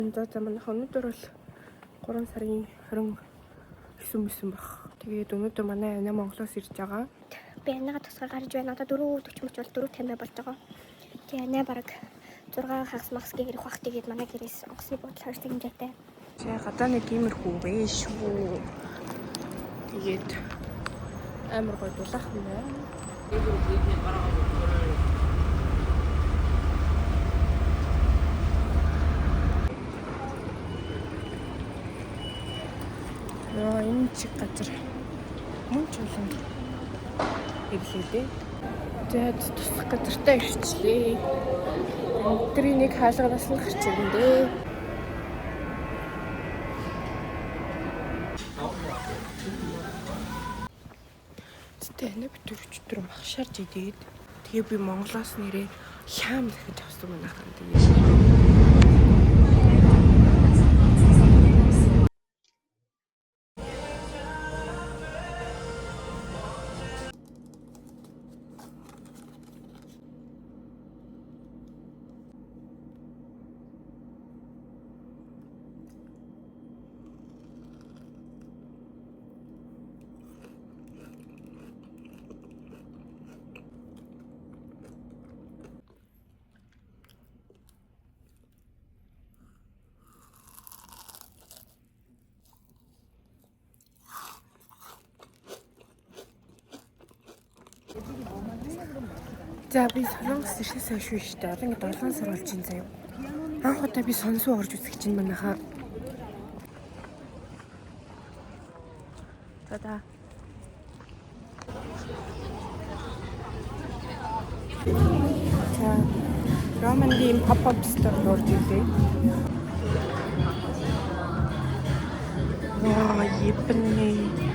За манай өнөөдөр бол 3 сарын 29 баг. Тэгээд өнөөдөр манай Ана Монголоос ирж байгаа. Би Анагаа тусгаар гарч байна. Одоо 4:40 мөч бол 4:50 болж байгаа. Тэгээ Ана бараг 6 хагас мас гэрэх бах тэгээд манай гэрээс онгоцны бодол хоёр хэмжээтэй. За гадаа нэг иймэрхүү вэ шүү. Тэгээд амар гоё дулаах юм байна. Энэ чиг газар мөн ч улам ирлээ. Тэгээд тусах газартаа ирчлээ. Өдрийн нэг хаалгараас нь гарч ирэндээ. Тэний битүү өчтөр махшаарж идээд тэгээ би Монголоос нэрээ хям дахиж авсан байна хаа тэгээ. За би Солонгос ирсээс хойш шүү дээ. Одоо ингээд 7 сар болж байна заяа. Анх удаа би сонсоо орж үзэх гэж байна хаа. За. Романгийн pop-up store орж ирлээ. Японы.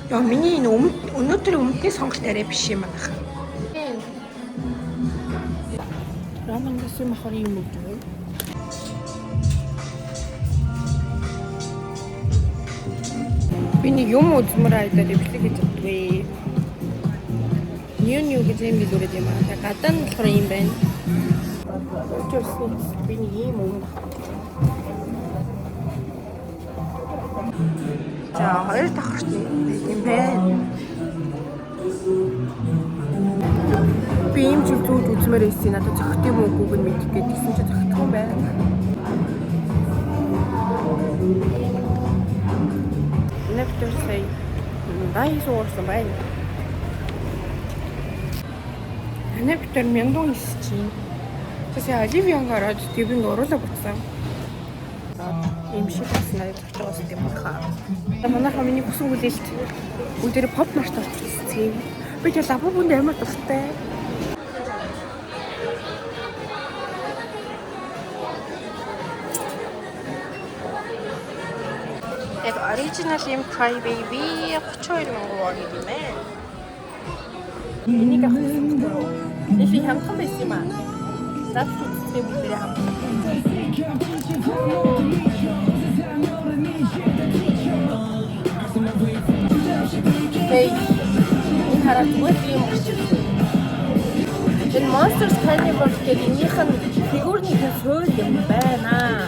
Яа миний энэ өнөөдрийн өмнөний сонголт арай биш юм байна. Роман гэсэн махар юм уу? Би нэг юм үзмээр айдаад өвлөг гэж бодвээ. New гэж юм билүүрээд юм аа. Гадаа нь болохоор юм байна. Би нэг юм уу? За хоёр давхарч юм байна. Би юм чи зүуд үзмээр байсан. Надад зохит юм уугүйг нь мэдэх гээд гисэн чи зохитгүй юм байна. Нэвтэр сая дайс уурсан байна. Нэвтэр мянган исчин. Тэсээ оливьон гараад тэвэн уруулаа буцсан. Ийм шиг басна гэж бодож байгаа юм хаа. Манайха миний бүсэн хүлээлт бүгдээ pop март орчихсон. Би тэр лавабунд амар дуртай. Яг оригинал юм Cry Baby 32,000 won юм ээ. Энийг авах юм. Энийг хамтхан байсан юм аа. Зат үзтээ бүгдээ хамтхан. Hey, энэ хараад үгүй юм шиг. Энэ Monsters Carnival гэдэг энийх нь фигурнийхэн суурь юм байна.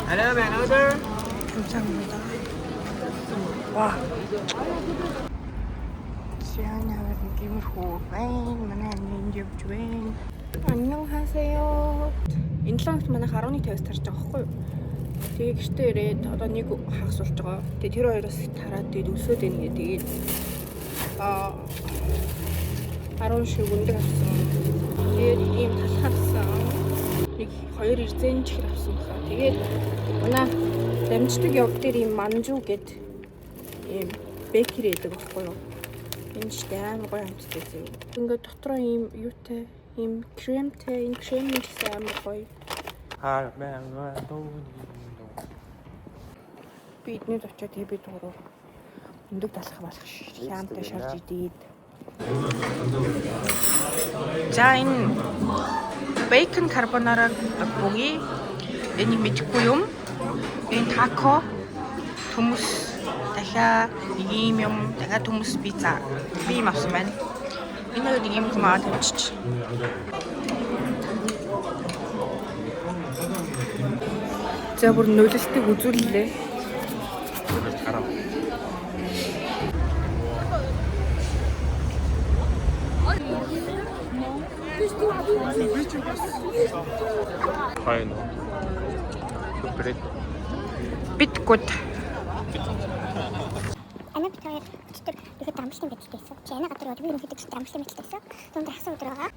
Hello, man, order. 감사합니다. 와. 지안이 하는 느낌으로 манай ангийн явж байна. 안녕하세요. Энэ 7 хоногт манай 11:50-аас тарж байгаа байхгүй юу? Тэгээ гэртээ ирээд одоо нэг хагас болж байгаа. Тэгээ тэр хоёроос тараад тэгээд өсөөд байна гэ. Тэгээд 10 шиг өндөр авсан. Тэгээд ийм талхаарсан. Нэг 2 эрзэн чихэр авсан хаа. Тэгээд манай дамждаг явд дээр ийм манжуу гэд ийм бэкери гэдэг байхгүй юу? Энэ ч амар гоё хамттай зөө. Ингээд дотроо ийм юутай ийм кремтэй, энэ крем гэсэн амар гоё. Би эднээс очиод би дууруу өндөг талах болох шаамтай шарж идээд. За энэ bacon carbonara бүгий энийг мэдхгүй юм. Энэ тако хүмүүс дахиад нэг юм юм дахиад хүмүүс пицца би юм авсан байна. Энэ нэг юм хэмээн тавьчих. За бүр нөлөлтийг үзүүллээ. Хараа. Хайно. Биткут. Ана битээр өчтөр ихэд амжилттай битээсэн. Чи ана гадар би нэг хэд амжилттай битээсэн. Түүнд хасан өдөр байгаа.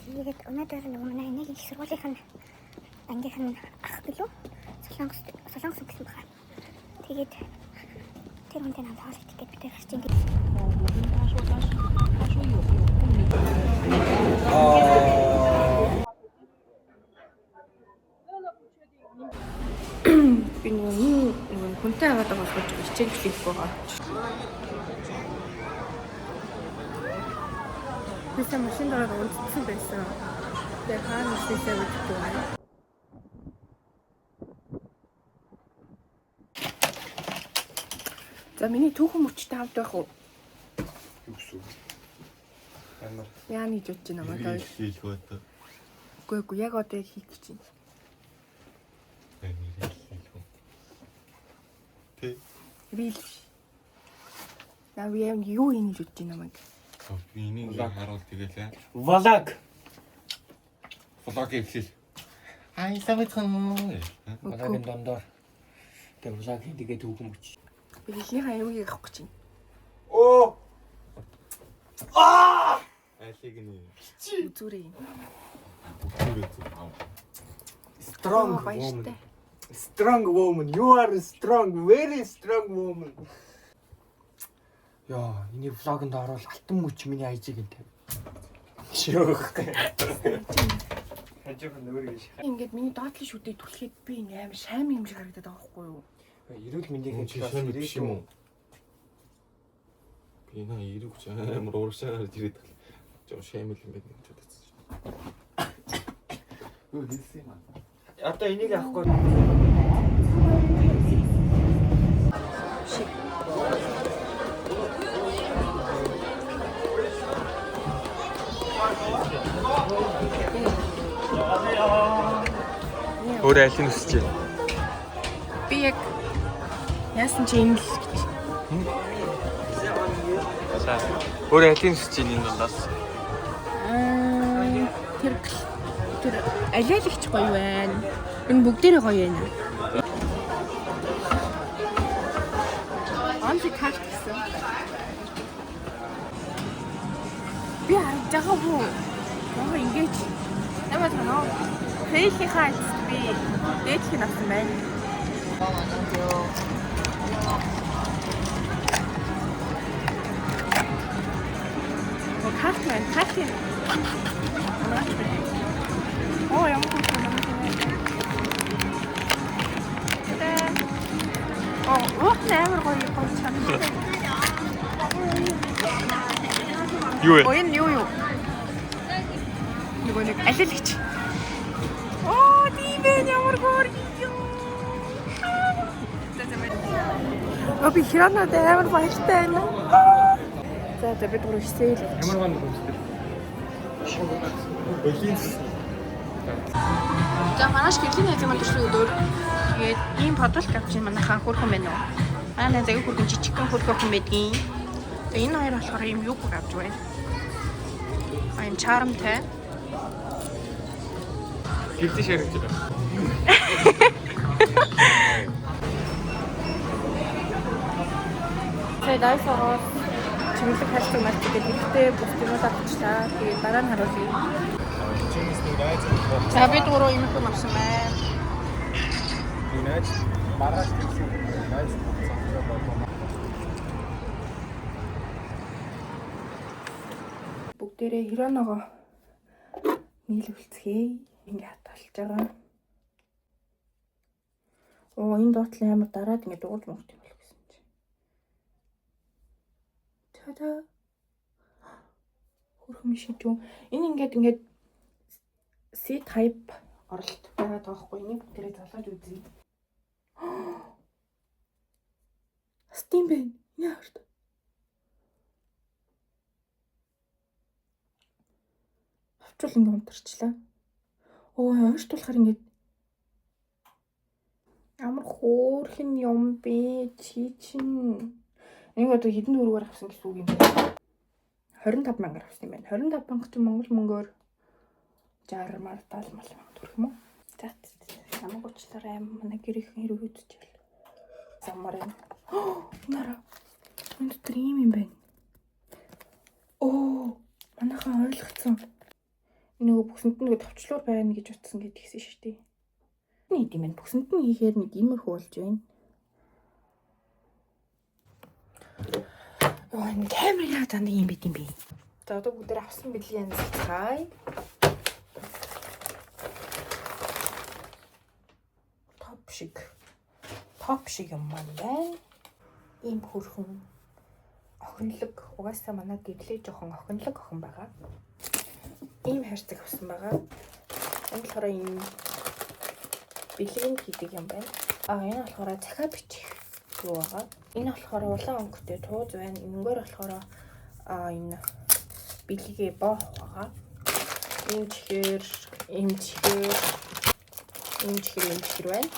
Тэгээд өнөөдөр нэг манай нэг их сургуулийн ангийнхан ах билүү? Солонгос гэсэн байна. Тэгээд тэр хүнтэй намайг хаалт гээд битээр гарч ингээд. Би нэг хүнтэй аваад байгаа болохоор хичээл хийх байгаа. Бисаа машин дороо унтсан байсан. Тэгээд хаана бисаа үтдэг байна. За миний түүхэн мөчтэй хамт байх уу? Юу гэсэн үг? Амар. Яа нэг жиж байна надад. Хийх байдаг. Үгүй яг одоо яг хийх гэж байна. Тэ. Бил. Яа юу хийж үтж байна намайг. Би энийг харуул тэгэлээ. Влог. Влог хийх. Ай савэтхан. Влагын дондор. Тэг влог хийгээд түүхэн мөч. Би хийх аюуг авах гэж байна. Оо. Айлыг нь Үзүрэй. Strong woman. Strong woman. You are strong, very strong woman. Яа, энийг влогонд оруулах алтан мөч миний айжиг энэ тавь. Шөөх. Хажуухан өөрийгөө шахаа. Ингээд миний доотлын шүдээ түлхээд би ингээ амар шайм юм шиг харагдаад байгаа байхгүй юу? Эрүүл мэндийн хэлбэр биш юм уу? Би наа эрүүг ч амар ууршаагаар ирээд тал. Жоо шаймл юм байна гэж бодсон. Юу хэлсэн юм аа? Одоо энийг авахгүй. Өөрөө аль нь өсөж байна? Би яг яасан чи энэ л гэж. За. Өөрөө аль нь өсөж байна энэ дондоос? Тэр алиалагч гоё байна. Энэ бүгдээрээ гоё байна. Онли карт гэсэн. Би харж байгаа бүү. Яа ингэж намайг танаа. Фейхи хайц би дээдлэх нь авсан байна. Карт байна. Карт. Оо ямар гоё юм. Оо амар гоё чанар. Юу вэ? Ой юу. Нэг алиалагч. Оо тийм ямар гоё юм. Оби хянаад амар баяртай байна. За бид гур ихсээл. Ямар гоо нүгтэй. Өлийн. За манайш гэрлийн найзын төсвийн өдөр тэгээд ийм подкаст авч манайхаа хөрхөн байна уу? Аа заяг хөрхөн жижигхэн хөрхөн байдгийн. Тэгээд энэ хоёр болохоор ийм юу авч байна. I'm charmтай. Гэртээ ширэж байгаа. Тэгээд айсараа чиглэг хайрцаг март гэдэг ихтэй бүстэмүүд авчлаа. Тэгээд дараа нь харуулъя. За бид гурав юм хэм авсан байна. Инаач маргааш гэсэн. Найс. Бүгдээрээ хироногоо нийлүүлцгээе. Ингээ хатгалж байгаа. Оо энэ доотлын амар дараад ингээ дуулж мөрт юм бол гэсэн чи. Тада. Хөрхөн шидүү. Энэ ингээд C type оролт байгаа таахгүй. Энийг бүгдээрээ залгаж үзье. Стим бэ. Яард. Авчвал ингэ унтарчлаа. Ойш тулахаар ингэ амар хөөрхөн юм бэ чи чин. Энийг одоо хэдэн төгрөгөөр авсан гэсэн үг юм бэ? 25 мянгаар авсан юм байна. 25 мянга чинь монгол мөнгөөр 60 мар 70 мал төгрөг юм уу? За намайг уучлаарай манай гэрийнхэн хэрэг үзчихэл. Замаар юм. Нара. Энд дрим юм байна. Манайхан ойлгоцсон. Нөгөө бүсэнд нь нөгөө товчлуур байна гэж утсан гэдгийгсэн шүү дээ. Нийт юм байна. Бүсэнд нь хийхээр нэг иймэрхүү болж байна. Энэ камера дандаа юм байт юм би. За одоо бүгд авсан бэлгийн цай. Топ шиг юм маань байна. Ийм хөрхөн охинлог угаасаа манай гэрлээ жоохон охинлог охин байгаа. Ийм хайрцаг авсан байгаа. Энэ болохоор ийм бэлгийн хийдэг юм байна. Энэ болохоор захиа бичих юу байгаа. Энэ болохоор улаан өнгөтэй тууз байна. Энэгээр болохоор энэ бэлгээ боох байгаа. Ийм чихэр байна.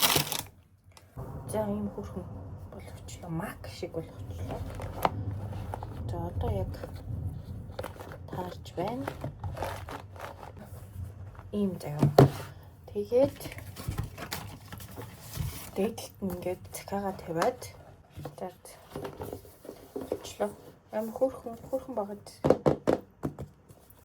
За ийм хөрхөн боловчлоо. Мак шиг боловчлоо. За одоо яг таарч байна. Ийм заяа. Тэгээд дээдлэлт ингээд цахиагаа тавиад зард. Очлоо. Амар хөрхөн багад